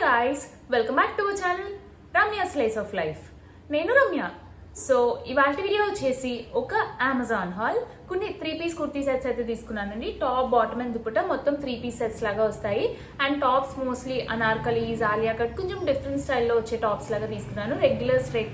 guys, welcome back to our channel Ramya Slice of Life. నేను Ramya. So ఇవాల్టి video వచ్చేసి ఒక అమెజాన్ హాల్ కొన్ని 3-piece కుర్తీ సెట్స్ అయితే తీసుకున్నానండి. టాప్ బాటమ్ అండ్ దుపట్టా మొత్తం 3-piece సెట్స్ లాగా వస్తాయి. And tops mostly Anarkali, Alia cut కొంచెం డిఫరెంట్ స్టైల్లో వచ్చే టాప్స్ లాగా తీసుకున్నాను. Regular straight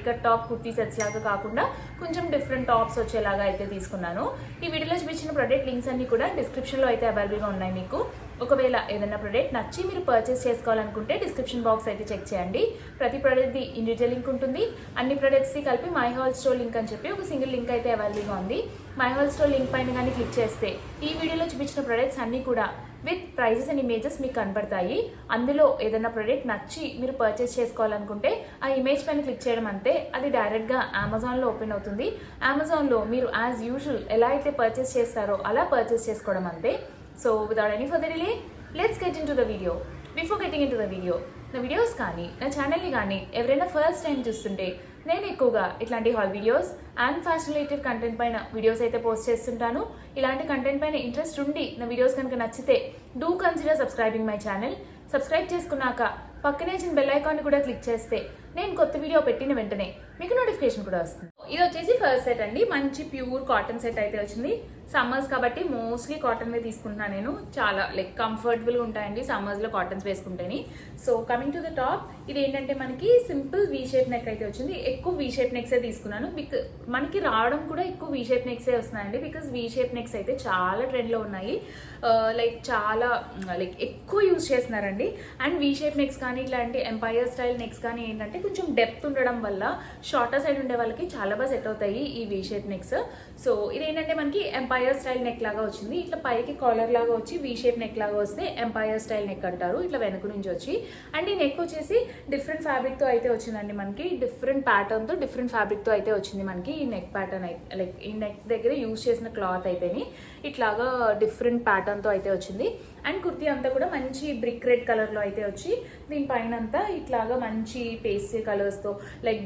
cut top kurti sets లాగా కాకుండా కొంచెం డిఫరెంట్ టాప్స్ వచ్చేలాగా అయితే తీసుకున్నాను. ఈ వీడియోలో చూపించిన ప్రొడక్ట్ లింక్స్ అన్ని కూడా డిస్క్రిప్షన్లో అయితే అవైలబుల్గా ఉన్నాయి. మీకు ఒకవేళ ఏదైనా ప్రొడక్ట్ నచ్చి మీరు పర్చేస్ చేసుకోవాలనుకుంటే డిస్క్రిప్షన్ బాక్స్ అయితే చెక్ చేయండి. ప్రతి ప్రొడక్ట్ది ఇండివిజువల్ లింక్ ఉంటుంది. అన్ని ప్రొడక్ట్స్కి కలిపి మై హాల్ స్టోర్ లింక్ అని చెప్పి ఒక సింగిల్ లింక్ అయితే అవైలబుల్గా ఉంది. మై హాల్ స్టోర్ లింక్ పైన కానీ క్లిక్ చేస్తే ఈ వీడియోలో చూపించిన ప్రొడక్ట్స్ అన్నీ కూడా విత్ ప్రైజెస్ అండ్ ఇమేజెస్ మీకు కనపడతాయి. అందులో ఏదైనా ప్రొడక్ట్ నచ్చి మీరు పర్చేస్ చేసుకోవాలనుకుంటే ఆ ఇమేజ్ పైన క్లిక్ చేయడం అంతే, అది డైరెక్ట్గా అమెజాన్లో ఓపెన్ అవుతుంది. అమెజాన్లో మీరు యాజ్ యూజువల్ ఎలా అయితే పర్చేస్ చేస్తారో అలా పర్చేస్ చేసుకోవడం అంతే. So without any further delay, let's get into the video. Before getting into the video, నా వీడియోస్ కానీ నా ఛానల్ని కానీ ఎవరైనా ఫస్ట్ టైం చూస్తుంటే నేను ఎక్కువగా ఇట్లాంటి hall videos and fashion related content పైన వీడియోస్ అయితే పోస్ట్ చేస్తుంటాను. ఇలాంటి కంటెంట్ పైన ఇంట్రెస్ట్ ఉండి నా వీడియోస్ కనుక నచ్చితే do consider subscribing my channel. Subscribe చేసుకున్నాక పక్కనే చిన్న బెల్ ఐకాన్ని కూడా క్లిక్ చేస్తే నేను కొత్త వీడియో పెట్టిన వెంటనే మీకు నోటిఫికేషన్ కూడా వస్తుంది. ఇది వచ్చేసి ఫస్ట్ సెట్ అండి. మంచి ప్యూర్ కాటన్ సెట్ అయితే వచ్చింది. సమ్మర్స్ కాబట్టి మోస్ట్లీ కాటన్వే తీసుకుంటున్నాను నేను. చాలా కంఫర్టబుల్గా ఉంటాయండి సమ్మర్స్లో కాటన్స్ వేసుకుంటేని. So coming to the top, ఇది ఏంటంటే మనకి సింపుల్ వీ షేప్ నెక్ అయితే వచ్చింది. ఎక్కువ వీ షేప్ నెక్సే తీసుకున్నాను. మనకి రావడం కూడా ఎక్కువ వీ షేప్ నెక్సే వస్తున్నాయండి. బికాస్ వీ షేప్ నెక్స్ అయితే చాలా ట్రెండ్లో ఉన్నాయి. చాలా ఎక్కువ యూజ్ చేస్తున్నారండి. అండ్ వీ షేప్ నెక్స్ కానీ ఇట్లాంటి ఎంపైర్ స్టైల్ నెక్స్ కానీ ఏంటంటే కొంచెం డెప్త్ ఉండడం వల్ల షార్టర్ సైడ్ ఉండే వాళ్ళకి చాలా బాగా సెట్ అవుతాయి ఈ వీ షేప్ నెక్స్. సో ఇదేంటంటే మనకి ఎంపైర్ స్టైల్ నెక్ లాగా వచ్చింది. ఇట్లా పైకి కాలర్ లాగా వచ్చి వీ షేప్ నెక్ లాగా వస్తే ఎంపైర్ స్టైల్ నెక్ అంటారు. ఇట్లా వెనక నుంచి వచ్చి అండ్ ఈ నెక్ వచ్చేసి డిఫరెంట్ ఫ్యాబ్రిక్తో అయితే వచ్చిందండి. మనకి డిఫరెంట్ ప్యాటర్న్తో డిఫరెంట్ ఫ్యాబ్రిక్తో అయితే వచ్చింది. మనకి ఈ నెక్ ప్యాటర్న్ అయితే ఈ నెక్ దగ్గర యూజ్ చేసిన క్లాత్ అయితేని ఇట్లాగా డిఫరెంట్ ప్యాటర్న్తో అయితే వచ్చింది. అండ్ కుర్తీ అంతా కూడా మంచి బ్రిక్ రెడ్ కలర్లో అయితే వచ్చి దీనిపైన అంతా ఇట్లాగా మంచి పేస్టల్ కలర్స్తో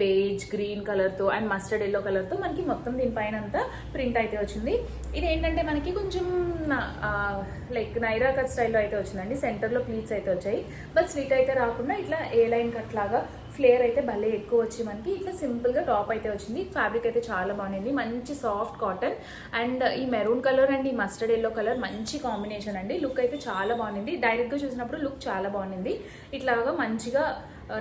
బేజ్ గ్రీన్ కలర్తో అండ్ మస్టర్డ్ ఎల్లో కలర్తో మనకి మొత్తం దీనిపైన అంతా ప్రింట్ అయితే వచ్చింది. ఇది ఏంటంటే మనకి కొంచెం నైరా కట్ స్టైల్లో అయితే వచ్చిందండి. సెంటర్లో ప్లీట్స్ అయితే వచ్చాయి. బట్ స్లిట్ అయితే రాకుండా ఇట్లా ఏ లైన్ కట్ లాగా ఫ్లేర్ అయితే భలే ఎక్కువ వచ్చి మనకి ఇట్లా సింపుల్గా టాప్ అయితే వచ్చింది. ఫ్యాబ్రిక్ అయితే చాలా బాగుంది. మంచి సాఫ్ట్ కాటన్ అండ్ ఈ మెరూన్ కలర్ అండ్ ఈ మస్టర్డ్ ఎల్లో కలర్ మంచి కాంబినేషన్ అండి. లుక్ అయితే చాలా బాగుంది. డైరెక్ట్గా చూసినప్పుడు లుక్ చాలా బాగుంది. ఇట్లాగా మంచిగా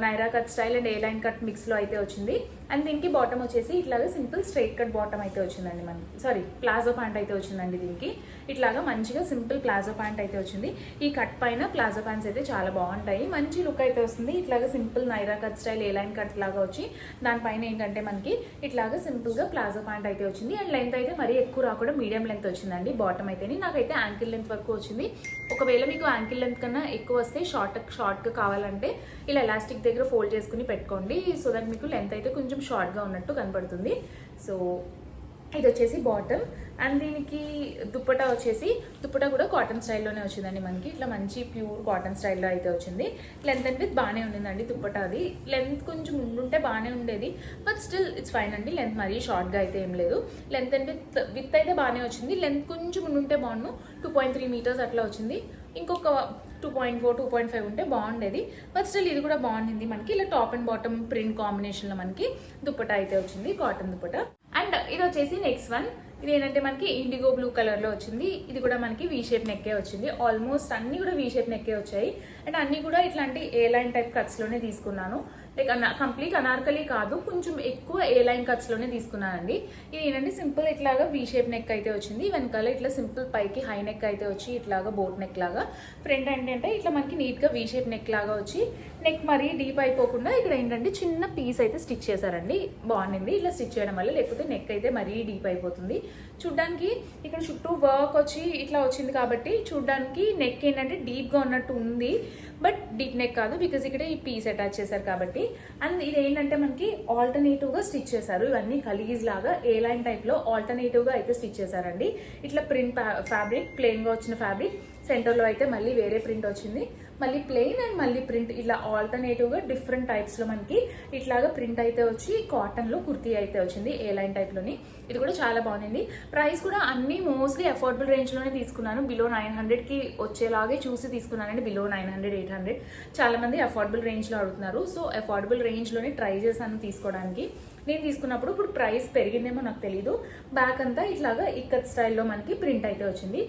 Naira cut style and A line cut మిక్స్లో అయితే వచ్చింది. అండ్ దీనికి బాటమ్ వచ్చేసి ఇట్లాగా సింపుల్ స్ట్రైట్ కట్ బాటమ్ అయితే వచ్చిందండి. మనకి ప్లాజో ప్యాంట్ అయితే వచ్చిందండి. దీనికి ఇట్లాగా మంచిగా సింపుల్ ప్లాజో ప్యాంట్ అయితే వచ్చింది. ఈ కట్ పైన ప్లాజో ప్యాంట్స్ అయితే చాలా బాగుంటాయి. మంచి లుక్ అయితే వస్తుంది. ఇట్లాగా సింపుల్ నైరా కట్ స్టైల్ ఏ లైన్ కట్ లాగా వచ్చి దానిపైన ఏంటంటే మనకి ఇట్లాగా సింపుల్గా ప్లాజో ప్యాంట్ అయితే వచ్చింది. అండ్ లెంత్ అయితే మరీ ఎక్కువ రాకుండా మీడియం లెంత్ వచ్చిందండి. బాటమ్ అయితే నాకైతే యాంకిల్ లెంత్ వరకు వచ్చింది. ఒకవేళ మీకు యాంకిల్ లెంత్ కన్నా ఎక్కువ వస్తే షార్ట్గా కావాలంటే ఇలా ఎలాస్టిక్ దగ్గర ఫోల్డ్ చేసుకుని పెట్టుకోండి. సో దట్ మీకు లెంత్ అయితే కొంచెం షార్ట్గా ఉన్నట్టు కనపడుతుంది. సో ఇది వచ్చేసి బాటమ్. అండ్ దీనికి దుప్పటా కూడా కాటన్ స్టైల్లోనే వచ్చిందండి. మనకి ఇట్లా మంచి ప్యూర్ కాటన్ స్టైల్లో అయితే వచ్చింది. లెంత్ అండ్ విత్ బాగానే ఉండిందండి. దుప్పటా అది లెంత్ కొంచెం ఉండుంటే బాగానే ఉండేది. బట్ స్టిల్ ఇట్స్ ఫైన్ అండి. లెంత్ మరీ షార్ట్గా అయితే ఏం లేదు. లెంత్ అండ్ విత్ అయితే బాగానే వచ్చింది. లెంత్ కొంచెం ఉండుంటే బాగుండు. 2.3 మీటర్స్ అట్లా వచ్చింది. ఇంకొక 2.4, 2.5 ఉంటే బాగుండేది. బట్ స్టిల్ ఇది కూడా బాగుండింది. మనకి ఇలా టాప్ అండ్ బాటమ్ ప్రింట్ కాంబినేషన్లో మనకి దుప్పటా అయితే వచ్చింది, కాటన్ దుప్పటా. అండ్ ఇది వచ్చేసి నెక్స్ట్ వన్. ఇది ఏంటంటే మనకి ఇండిగో బ్లూ కలర్లో వచ్చింది. ఇది కూడా మనకి వీ షేప్ నెక్కే వచ్చింది. ఆల్మోస్ట్ అన్నీ కూడా వీ షేప్ నెక్కే వచ్చాయి. అండ్ అన్నీ కూడా ఇట్లాంటి ఏ లైన్ టైప్ కట్స్లోనే తీసుకున్నాను. కంప్లీట్ అనార్కలి కాదు, కొంచెం ఎక్కువ ఏ లైన్ కట్స్లోనే తీసుకున్నానండి. ఇది ఏంటంటే సింపుల్ ఇట్లాగా వీ షేప్ నెక్ అయితే వచ్చింది. వెనకాల ఇట్లా సింపుల్ పైకి హై నెక్ అయితే వచ్చి ఇట్లాగా బోట్ నెక్ లాగా. ఫ్రంట్ ఏంటంటే ఇట్లా మనకి నీట్గా వీ షేప్ నెక్ లాగా వచ్చి నెక్ మరీ డీప్ అయిపోకుండా ఇక్కడ ఏంటంటే చిన్న పీస్ అయితే స్టిచ్ చేశారండి. బాగుంది ఇట్లా స్టిచ్ చేయడం వల్ల. లేకపోతే నెక్ అయితే మరీ డీప్ అయిపోతుంది. చూడ్డానికి ఇక్కడ చుట్టూ వర్క్ వచ్చి ఇట్లా వచ్చింది కాబట్టి చూడ్డానికి నెక్ ఏంటంటే డీప్గా ఉన్నట్టు ఉంది. బట్ డీప్ నెక్ కాదు, బికాజ్ ఇక్కడ ఈ పీస్ అటాచ్ చేశారు కాబట్టి. అండ్ ఇది ఏంటంటే మనకి ఆల్టర్నేటివ్గా స్టిచ్ చేశారు. ఇవన్నీ కలీజ్ లాగా ఏ లైన్ టైప్లో ఆల్టర్నేటివ్గా అయితే స్టిచ్ చేశారండి. ఇట్లా ప్రింట్ ఫ్యాబ్రిక్, ప్లెయిన్గా వచ్చిన ఫ్యాబ్రిక్ సెంటర్లో అయితే మళ్ళీ వేరే ప్రింట్ వచ్చింది, మళ్ళీ ప్లెయిన్ అండ్ మళ్ళీ ప్రింట్, ఇలా ఆల్టర్నేటివ్గా డిఫరెంట్ టైప్స్లో మనకి ఇట్లాగా ప్రింట్ అయితే వచ్చి కాటన్లో కుర్తీ అయితే వచ్చింది ఏ లైన్ టైప్లోని. ఇది కూడా చాలా బాగుంది. ప్రైస్ కూడా అన్ని మోస్ట్లీ అఫోర్డబుల్ రేంజ్లోనే తీసుకున్నాను, బిలో 900కి వచ్చేలాగే చూసి తీసుకున్నానండి. బిలో 900, 800 చాలా మంది అఫోర్డబుల్ రేంజ్లో అడుగుతున్నారు. సో అఫోర్డబుల్ రేంజ్లోనే ట్రై చేశాను తీసుకోవడానికి. నేను తీసుకున్నప్పుడు ఇప్పుడు ప్రైస్ పెరిగిందేమో నాకు తెలీదు. బ్యాక్ అంతా ఇట్లాగా ఇక్కత్ స్టైల్లో మనకి ప్రింట్ అయితే వచ్చింది.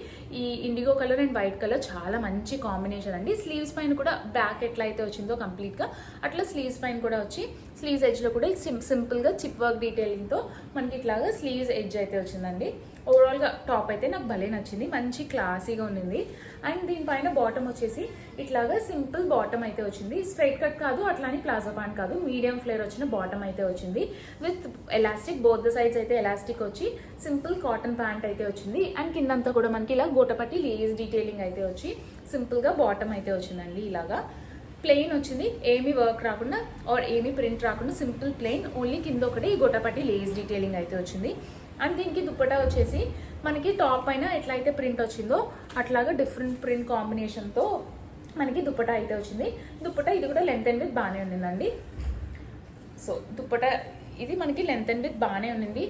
ఈ IndiGo colour and white colour చాలా మంచి కాంబినేషన్ అండి. స్లీవ్స్ పైన కూడా బ్యాక్ ఎట్లా అయితే వచ్చిందో కంప్లీట్గా అట్లా స్లీవ్స్ పైన కూడా వచ్చి స్లీవ్స్ ఎడ్జ్లో కూడా సింపుల్గా చిప్ వర్క్ డీటెయిలింగ్తో మనకి ఇట్లాగా స్లీవ్స్ ఎడ్జ్ అయితే వచ్చిందండి. ఓవరాల్గా టాప్ అయితే నాకు భలే నచ్చింది, మంచి క్లాసీగా ఉండింది. అండ్ దీనిపైన బాటమ్ వచ్చేసి ఇట్లాగా సింపుల్ బాటమ్ అయితే వచ్చింది. స్ట్రైట్ కట్ కాదు, అట్లానే ప్లాజో ప్యాంట్ కాదు, మీడియం ఫ్లేర్ వచ్చిన బాటమ్ అయితే వచ్చింది with elastic. Both the sides అయితే ఎలాస్టిక్ వచ్చి సింపుల్ కాటన్ ప్యాంట్ అయితే వచ్చింది. అండ్ కిందంతా కూడా మనకి ఇలా గోటపట్టి లేస్ డీటెయిలింగ్ అయితే వచ్చి సింపుల్గా బాటమ్ అయితే వచ్చిందండి. ఇలాగా ప్లెయిన్ వచ్చింది, ఏమీ వర్క్ రాకుండా ఆర్ ఏమీ ప్రింట్ రాకుండా సింపుల్ ప్లెయిన్, ఓన్లీ కింద ఒకటి గోటపట్టి లేస్ డీటెయిలింగ్ అయితే వచ్చింది. అండ్ దీనికి దుప్పటా వచ్చేసి మనకి టాప్ పైన ఎట్లయితే ప్రింట్ వచ్చిందో అట్లాగా డిఫరెంట్ ప్రింట్ కాంబినేషన్తో మనకి దుప్పటా అయితే వచ్చింది. దుప్పటా ఇది కూడా లెంత్ అండ్ విత్ బాగానే ఉండిందండి. సో దుప్పటా ఇది మనకి లెంత్ అండ్ విత్ బాగానే ఉండింది.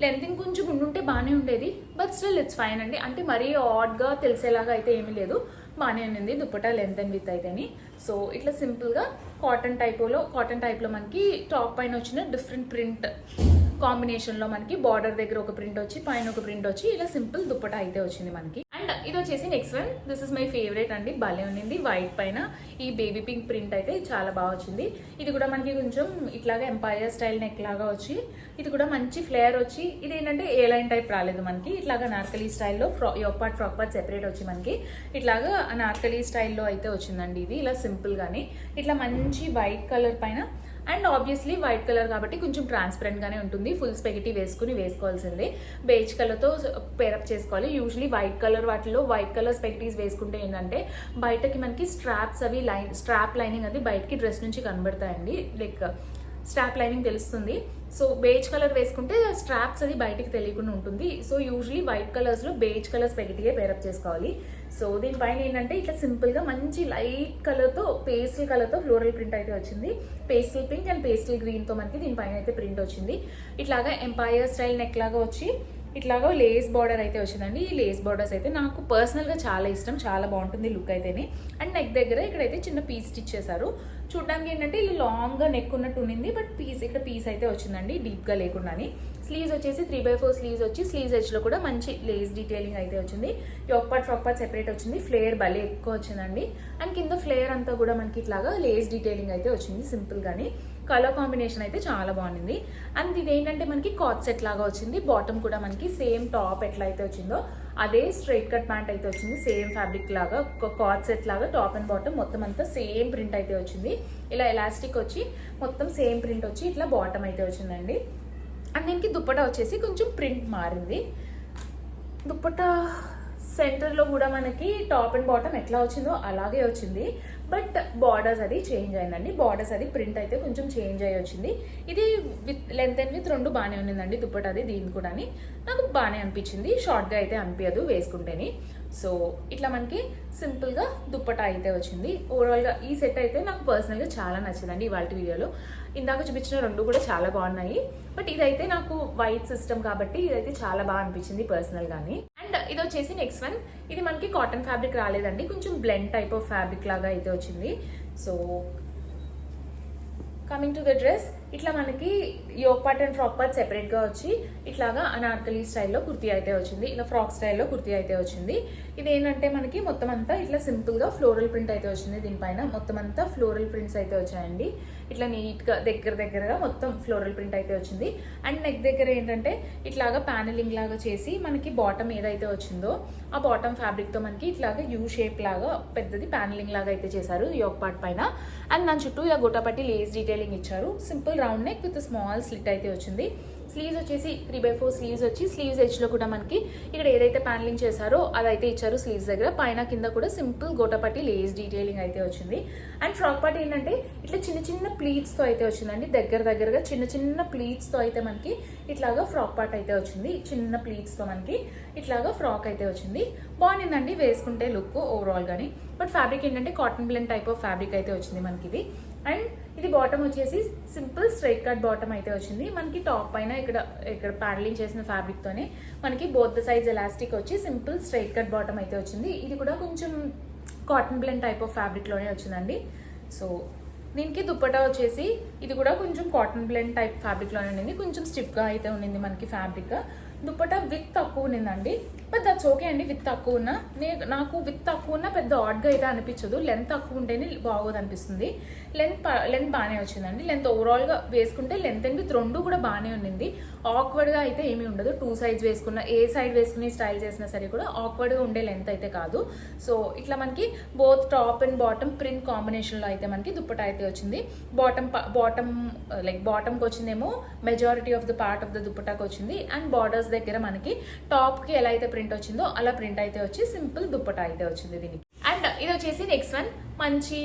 లెంత్ ఇంకొంచెం ఉండుంటే బాగానే ఉండేది, బట్ స్టిల్ ఇట్స్ ఫైన్ అండి. అంటే మరీ ఆడ్గా తెలిసేలాగా అయితే ఏమీ లేదు, బాగానే ఉండింది దుప్పటా లెంత్ అండ్ విత్ అయితేని. సో ఇట్లా సింపుల్గా కాటన్ టైప్లో మనకి టాప్ పైన వచ్చిన డిఫరెంట్ ప్రింట్ కాంబినేషన్లో మనకి బార్డర్ దగ్గర ఒక ప్రింట్ వచ్చి పైన ఒక ప్రింట్ వచ్చి ఇలా సింపుల్ దుప్పటా అయితే వచ్చింది మనకి. అండ్ ఇది వచ్చేసి next one, this is my favourite అండి, భలే ఉండింది. వైట్ పైన ఈ బేబీ పింక్ ప్రింట్ అయితే చాలా బాగా వచ్చింది. ఇది కూడా మనకి కొంచెం ఇట్లాగా ఎంపైర్ స్టైల్ నెక్ లాగా వచ్చి ఇది కూడా మంచి ఫ్లేయర్ వచ్చి, ఇది ఏంటంటే ఏ లైన్ టైప్ రాలేదు మనకి, ఇట్లాగా నార్కలీ స్టైల్లో ఫ్రాక్ పార్ట్ సెపరేట్ వచ్చి మనకి ఇట్లాగా నార్కలీ స్టైల్లో అయితే వచ్చిందండి. ఇది ఇలా సింపుల్గానే ఇట్లా మంచి వైట్ కలర్ పైన, అండ్ ఆబ్వియస్లీ వైట్ కలర్ కాబట్టి కొంచెం ట్రాన్స్పరెంట్గానే ఉంటుంది. ఫుల్ స్పెగటీ వేసుకోవాల్సిందే, బేజ్ కలర్తో పేరప్ చేసుకోవాలి. యూజువలీ వైట్ కలర్ వాటిలో వైట్ కలర్ స్పెగటీస్ వేసుకుంటే ఏంటంటే బయటకి మనకి స్ట్రాప్స్ అవి స్ట్రాప్ లైనింగ్ అది బయటకి డ్రెస్ నుంచి కనబడతాయండి, లైక్ స్ట్రాప్ లైనింగ్ తెలుస్తుంది. సో బేజ్ కలర్ వేసుకుంటే స్ట్రాప్స్ అది బయటికి తెలియకుండా ఉంటుంది. సో యూజువలీ వైట్ కలర్స్లో బేజ్ కలర్ స్పెగటీగా పేరప్ చేసుకోవాలి. సో దీనిపైన ఏంటంటే ఇట్లా సింపుల్గా మంచి లైట్ కలర్తో పేస్టల్ కలర్తో ఫ్లోరల్ ప్రింట్ అయితే వచ్చింది. పేస్టల్ పింక్ అండ్ పేస్టల్ గ్రీన్తో మనకి దీనిపైన అయితే ప్రింట్ వచ్చింది. ఇట్లాగా ఎంపైర్ స్టైల్ నెక్ లాగా వచ్చి ఇట్లాగా లేస్ బార్డర్ అయితే వచ్చిందండి. ఈ లేస్ బార్డర్స్ అయితే నాకు పర్సనల్గా చాలా ఇష్టం, చాలా బాగుంటుంది లుక్ అయితేనే. అండ్ నెక్ దగ్గర ఇక్కడైతే చిన్న పీస్ స్టిచ్ చేశారు. చూడడానికి ఏంటంటే ఇలా లాంగ్గా నెక్ ఉన్నట్టు ఉండింది, బట్ ఇక్కడ పీస్ అయితే వచ్చిందండి డీప్గా లేకుండాని. స్లీవ్స్ వచ్చేసి 3/4 స్లీవ్స్ వచ్చి స్లీవ్స్ ఎడ్జ్లో కూడా మంచి లేస్ డీటెయిలింగ్ అయితే వచ్చింది. ఫ్రాక్ పార్ట్ సెపరేట్ వచ్చింది, ఫ్లేయర్ భలే ఎక్కువ వచ్చిందండి. అండ్ కింద ఫ్లేయర్ అంతా కూడా మనకి ఇట్లాగా లేస్ డీటెయిలింగ్ అయితే వచ్చింది సింపుల్గానే. కలర్ కాంబినేషన్ అయితే చాలా బాగుంది. అండ్ ఇది ఏంటంటే మనకి కాట్ సెట్ లాగా వచ్చింది. బాటమ్ కూడా మనకి సేమ్ టాప్ ఎట్లా అయితే వచ్చిందో అదే స్ట్రైట్ కట్ ప్యాంట్ అయితే వచ్చింది, సేమ్ ఫ్యాబ్రిక్ లాగా కాట్ సెట్ లాగా టాప్ అండ్ బాటమ్ మొత్తం అంతా సేమ్ ప్రింట్ అయితే వచ్చింది. ఇలా ఎలాస్టిక్ వచ్చి మొత్తం సేమ్ ప్రింట్ వచ్చి ఇట్లా బాటమ్ అయితే వచ్చిందండి. అండ్ దీనికి దుప్పటా వచ్చేసి కొంచెం ప్రింట్ మారింది. దుప్పటా సెంటర్లో కూడా మనకి టాప్ అండ్ బాటమ్ ఎట్లా వచ్చిందో అలాగే వచ్చింది, బట్ బార్డర్స్ అది చేంజ్ అయిందండి. బార్డర్స్ అది ప్రింట్ అయితే కొంచెం చేంజ్ అయ్యి వచ్చింది. ఇది విత్ లెంత్ అండ్ విత్ రెండు బాగానే ఉన్నదండి దుప్పటా అది. దీని కూడా నాకు బాగానే అనిపించింది, షార్ట్గా అయితే అనిపించదు వేసుకుంటేనే. సో ఇట్లా మనకి సింపుల్గా దుప్పటా అయితే వచ్చింది. ఓవరాల్గా ఈ సెట్ అయితే నాకు పర్సనల్గా చాలా నచ్చిందండి ఇవాళ వీడియోలో. ఇందాక చూపించిన రెండు కూడా చాలా బాగున్నాయి, బట్ ఇదైతే నాకు వైట్ సిస్టమ్ కాబట్టి ఇదైతే చాలా బాగా అనిపించింది పర్సనల్గాని. అండ్ ఇది వచ్చేసి నెక్స్ట్ వన్, ఇది మనకి కాటన్ ఫ్యాబ్రిక్ రాలేదండి, కొంచెం బ్లెండ్ టైప్ ఆఫ్ ఫ్యాబ్రిక్ లాగా అయితే వచ్చింది. So coming to the dress, ఇట్లా మనకి yoke part and frock part సెపరేట్గా వచ్చి ఇట్లాగా అనార్కలి స్టైల్లో కుర్తీ అయితే వచ్చింది, ఇలా ఫ్రాక్ స్టైల్లో కుర్తీ అయితే వచ్చింది. ఇది ఏంటంటే మనకి మొత్తం అంతా ఇట్లా సింపుల్గా ఫ్లోరల్ ప్రింట్ అయితే వచ్చింది. దీనిపైన మొత్తం అంతా ఫ్లోరల్ ప్రింట్స్ అయితే వచ్చాయండి. ఇట్లా నీట్గా దగ్గరగా మొత్తం ఫ్లోరల్ ప్రింట్ అయితే వచ్చింది. అండ్ నెక్ దగ్గర ఏంటంటే ఇట్లాగా ప్యానలింగ్ లాగా చేసి మనకి బాటమ్ ఏదైతే వచ్చిందో ఆ బాటమ్ ఫ్యాబ్రిక్తో మనకి ఇట్లాగా యూ షేప్ లాగా పెద్దది ప్యానలింగ్ లాగా అయితే చేశారు యోక్ పార్ట్ పైన. అండ్ దాని చుట్టూ ఇలా గొట్టపట్టి లేస్ డీటెయిలింగ్ ఇచ్చారు. Simple simple round neck with small slit అయితే వచ్చింది. స్లీవ్స్ వచ్చేసి 3/4 స్లీవ్స్ వచ్చి స్లీవ్స్ ఎడ్జ్లో కూడా మనకి ఇక్కడ ఏదైతే ప్యానలింగ్ చేశారో అదైతే ఇచ్చారు స్లీవ్స్ దగ్గర. పైన కింద కూడా సింపుల్ గోటపట్టి లేస్ డీటెయిలింగ్ అయితే వచ్చింది. అండ్ ఫ్రాక్ పార్ట్ ఏంటంటే ఇట్లా చిన్న చిన్న ప్లీట్స్తో అయితే వచ్చిందండి. దగ్గరగా చిన్న ప్లీట్స్తో అయితే మనకి ఇట్లాగా ఫ్రాక్ పార్ట్ అయితే వచ్చింది. చిన్న ప్లీట్స్తో మనకి ఇట్లాగా ఫ్రాక్ అయితే వచ్చింది. బాగుండిందండి వేసుకుంటే లుక్ ఓవరాల్ గానీ. బట్ ఫ్యాబ్రిక్ ఏంటంటే cotton blend type of fabric అయితే వచ్చింది మనకి ఇది. అండ్ ఇది బాటమ్ వచ్చేసి సింపుల్ స్ట్రైట్ కట్ బాటమ్ అయితే వచ్చింది. మనకి టాప్ పైన ఇక్కడ ప్యాడలింగ్ చేసిన ఫ్యాబ్రిక్ తోనే మనకి బోత్ ద సైజ్ ఎలాస్టిక్ వచ్చి సింపుల్ స్ట్రైట్ కట్ బాటమ్ అయితే వచ్చింది. ఇది కూడా కొంచెం cotton blend type of fabric లోనే వచ్చిందండి. సో దీనికి దుప్పటా వచ్చేసి ఇది కూడా కొంచెం కాటన్ బ్లెండ్ టైప్ ఫ్యాబ్రిక్ లోనే ఉండింది. కొంచెం స్టిఫ్ గా అయితే ఉండింది మనకి ఫ్యాబ్రిక్. దుప్పటా విత్ తక్కువ ఉన్నిందండి. బట్ దట్స్ ఓకే అండి. విత్ తక్కువ ఉన్న నాకు విత్ తక్కువ ఉన్న పెద్ద ఆడ్గా అయితే అనిపించదు. లెంత్ తక్కువ ఉంటేనే బాగోదు అనిపిస్తుంది. లెంత్ బాగానే వచ్చిందండి. లెంత్ ఓవరాల్గా వేసుకుంటే లెంత్ అండ్ విత్ రెండు కూడా బాగానే ఉండింది. ఆక్వర్డ్గా అయితే ఏమీ ఉండదు. 2 సైడ్స్ వేసుకున్న ఏ సైడ్ వేసుకుని స్టైల్ చేసినా సరే కూడా ఆక్వర్డ్గా ఉండే లెంత్ అయితే కాదు. సో ఇట్లా మనకి both top and bottom print కాంబినేషన్లో అయితే మనకి దుప్పటా అయితే వచ్చింది. బాటమ్కి వచ్చిందేమో majority of the part of the దుప్పటాకి వచ్చింది. అండ్ బార్డర్స్ దగ్గర మనకి టాప్కి ఎలా అయితే ప్రింట్ వచ్చిందో అలా ప్రింట్ అయితే వచ్చి సింపుల్ దుప్పటా అయితే వచ్చింది దీనికి. అండ్ ఇది వచ్చేసి నెక్స్ట్ వన్ మంచి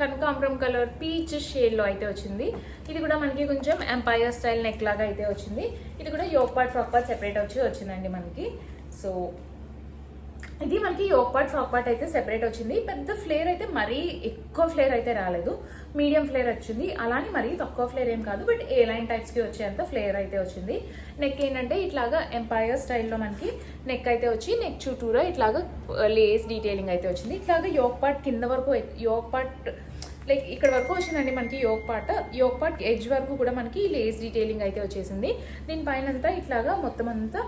కనకాంబరం కలర్ పీచ్ షేడ్లో అయితే వచ్చింది. ఇది కూడా మనకి కొంచెం ఎంపైర్ స్టైల్ నెక్ లాగా అయితే వచ్చింది. ఇది కూడా yoke part frock part separate వచ్చిందండి మనకి. సో ఇది మనకి యోక్ పార్ట్ ఫ్రాక్ పార్ట్ అయితే సెపరేట్ వచ్చింది. పెద్ద ఫ్లేర్ అయితే మరీ ఎక్కువ ఫ్లేర్ అయితే రాలేదు. మీడియం ఫ్లేర్ వచ్చింది. అలానే మరీ తక్కువ ఫ్లేర్ ఏం కాదు. బట్ ఏ లైన్ టైప్స్కి వచ్చేంత ఫ్లేర్ అయితే వచ్చింది. నెక్ ఏంటంటే ఇట్లాగా ఎంపైర్ స్టైల్లో మనకి నెక్ అయితే వచ్చి నెక్ చుట్టూరా ఇట్లాగా లేస్ డీటెయిలింగ్ అయితే వచ్చింది. ఇట్లాగా యోక్ పార్ట్ కింద వరకు యోక్ పార్ట్ లైక్ ఇక్కడ వరకు వచ్చిందండి మనకి యోక్ పార్ట్ ఎడ్జ్ వరకు కూడా మనకి లేస్ డీటెయిలింగ్ అయితే వచ్చేసింది. దీనిపైన అంతా ఇట్లాగా మొత్తం అంతా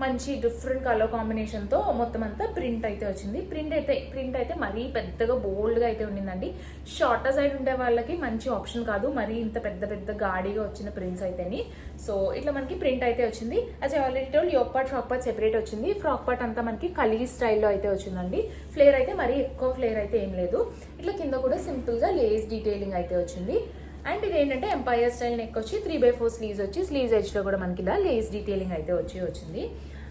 మంచి డిఫరెంట్ కలర్ కాంబినేషన్తో మొత్తం అంతా ప్రింట్ అయితే వచ్చింది. ప్రింట్ అయితే మరీ పెద్దగా బోల్డ్గా అయితే ఉండిందండి. షార్టర్ సైడ్ ఉండే వాళ్ళకి మంచి ఆప్షన్ కాదు మరీ ఇంత పెద్ద గాడిగా వచ్చిన ప్రింట్స్ అయితేని. సో ఇట్లా మనకి ప్రింట్ అయితే వచ్చింది. As I already told yoke part frock part separate వచ్చింది. ఫ్రాక్ పార్ట్ అంతా మనకి కలీ స్టైల్లో అయితే వచ్చిందండి. ఫ్లేర్ అయితే మరీ ఎక్కువ ఫ్లేర్ అయితే ఏం లేదు. ఇట్లా కింద కూడా సింపుల్గా లేస్ డీటెయిలింగ్ అయితే వచ్చింది. అండ్ ఇది ఏంటంటే ఎంపైర్ స్టైల్ నెక్ వచ్చి 3/4 స్లీవ్స్ వచ్చి స్లీవ్స్ ఎడ్జ్లో కూడా మనకి ఇలా లేస్ డీటెయిలింగ్ అయితే వచ్చింది.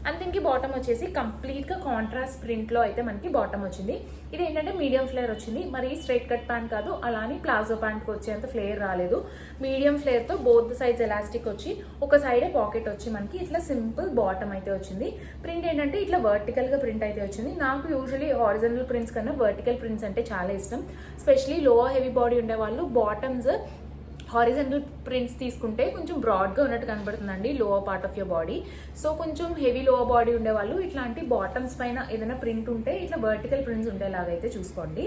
అండ్ దీనికి బాటమ్ వచ్చేసి కంప్లీట్గా కాంట్రాస్ట్ ప్రింట్లో అయితే మనకి బాటమ్ వచ్చింది. ఇది ఏంటంటే మీడియం ఫ్లేర్ వచ్చింది. మరి స్ట్రైట్ కట్ ప్యాంట్ కాదు, అలానే ప్లాజో ప్యాంట్కి వచ్చేంత ఫ్లేర్ రాలేదు. మీడియం ఫ్లేర్తో బోత్ సైడ్స్ ఎలాస్టిక్ వచ్చి ఒక సైడే పాకెట్ వచ్చి మనకి ఇట్లా సింపుల్ బాటమ్ అయితే వచ్చింది. ప్రింట్ ఏంటంటే ఇట్లా వర్టికల్గా ప్రింట్ అయితే వచ్చింది. నాకు యూజువలీ హారిజంటల్ ప్రింట్స్ కన్నా వర్టికల్ ప్రింట్స్ అంటే చాలా ఇష్టం. స్పెషలీ లో హెవీ బాడీ ఉండే వాళ్ళు బాటమ్స్ హారిజంటల్ ప్రింట్స్ తీసుకుంటే కొంచెం బ్రాడ్గా ఉన్నట్టు కనబడుతుందండి lower part of your body. So కొంచెం హెవీ లోవర్ బాడీ ఉండే వాళ్ళు ఇట్లాంటి బాటమ్స్ పైన ఏదైనా ప్రింట్ ఉంటే ఇట్లా వర్టికల్ ప్రింట్స్ ఉండేలాగైతే చూసుకోండి.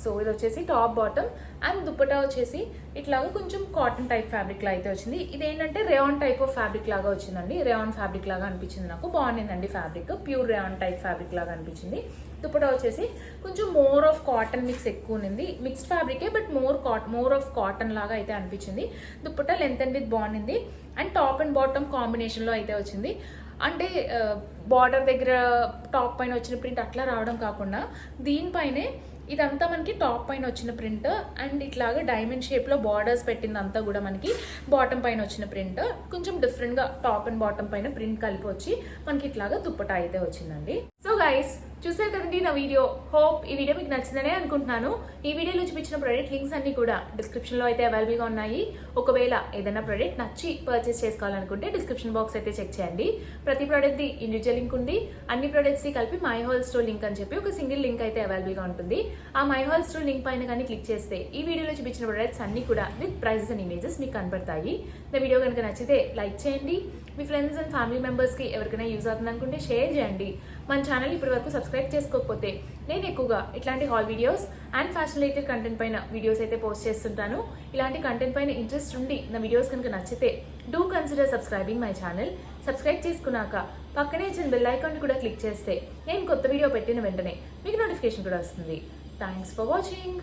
సో ఇది వచ్చేసి టాప్ బాటమ్. అండ్ దుప్పటా వచ్చేసి ఇట్లాగా కొంచెం కాటన్ టైప్ ఫ్యాబ్రిక్ లా అయితే వచ్చింది. ఇదేంటంటే రేయాన్ టైప్ ఆఫ్ ఫ్యాబ్రిక్ లాగా వచ్చిందండి. రేయాన్ ఫ్యాబ్రిక్ లాగా అనిపించింది నాకు. బాగుండిందండి fabric. Pure rayon type fabric లాగా అనిపించింది. దుప్పటా వచ్చేసి కొంచెం మోర్ ఆఫ్ కాటన్ మిక్స్ ఎక్కువ ఉంది. మిక్స్డ్ ఫ్యాబ్రికే బట్ మోర్ ఆఫ్ కాటన్ లాగా అయితే అనిపించింది. దుప్పటా లెంత్ అండ్ విత్ బాగుంది. అండ్ టాప్ అండ్ బాటమ్ కాంబినేషన్లో అయితే వచ్చింది. అంటే బార్డర్ దగ్గర టాప్ పైన వచ్చిన ప్రింట్ అట్లా రావడం కాకుండా దీనిపైనే ఇదంతా మనకి టాప్ పైన వచ్చిన ప్రింట్. అండ్ ఇట్లాగా డైమండ్ షేప్లో బార్డర్స్ పెట్టిందంతా కూడా మనకి బాటమ్ పైన వచ్చిన ప్రింట్. కొంచెం డిఫరెంట్గా టాప్ అండ్ బాటమ్ పైన ప్రింట్ కలిపి వచ్చి మనకి ఇట్లాగా దుప్పటా అయితే వచ్చిందండి. సో గైస్ చూసారు కదండి నా వీడియో. హోప్ ఈ వీడియో మీకు నచ్చిందనే అనుకుంటున్నాను. ఈ వీడియోలో చూపించిన ప్రోడక్ట్ లింక్స్ అన్ని కూడా డిస్క్రిప్షన్లో అయితే అవైలబుల్గా ఉన్నాయి. ఒకవేళ ఏదైనా ప్రోడక్ట్ నచ్చి పర్చేస్ చేసుకోవాలనుకుంటే డిస్క్రిప్షన్ బాక్స్ అయితే చెక్ చేయండి. ప్రతి ప్రోడక్ట్ది ఇండివిజువల్ లింక్ ఉంది. అన్ని ప్రోడక్ట్స్ని కలిపి మై హోల్ స్టోర్ లింక్ అని చెప్పి ఒక సింగిల్ లింక్ అయితే అవైలబుల్గా ఉంటుంది. ఆ మై హోల్ స్టోర్ లింక్ పైన కానీ క్లిక్ చేస్తే ఈ వీడియోలో చూపించిన ప్రోడక్ట్స్ అన్ని కూడా విత్ ప్రైజెస్ అండ్ ఇమేజెస్ మీకు కనపడతాయి. నా వీడియో కనుక నచ్చితే లైక్ చేయండి. మీ ఫ్రెండ్స్ అండ్ ఫ్యామిలీ మెంబర్స్కి ఎవరికైనా యూజ్ అవుతుంది అనుకుంటే షేర్ చేయండి. మన ఛానల్ ఇప్పటి వరకు సబ్స్క్రైబ్ చేసుకోకపోతే నేను ఎక్కువగా ఇట్లాంటి hall videos and fashion related content పైన వీడియోస్ అయితే పోస్ట్ చేస్తుంటాను. ఇలాంటి కంటెంట్ పైన ఇంట్రెస్ట్ ఉండి నా వీడియోస్ కనుక నచ్చితే do consider subscribing my channel. Subscribe చేసుకున్నాక పక్కనే ఇచ్చిన బెల్ ఐకాన్ కూడా క్లిక్ చేస్తే నేను కొత్త వీడియో పెట్టిన వెంటనే మీకు నోటిఫికేషన్ కూడా వస్తుంది. Thanks for watching.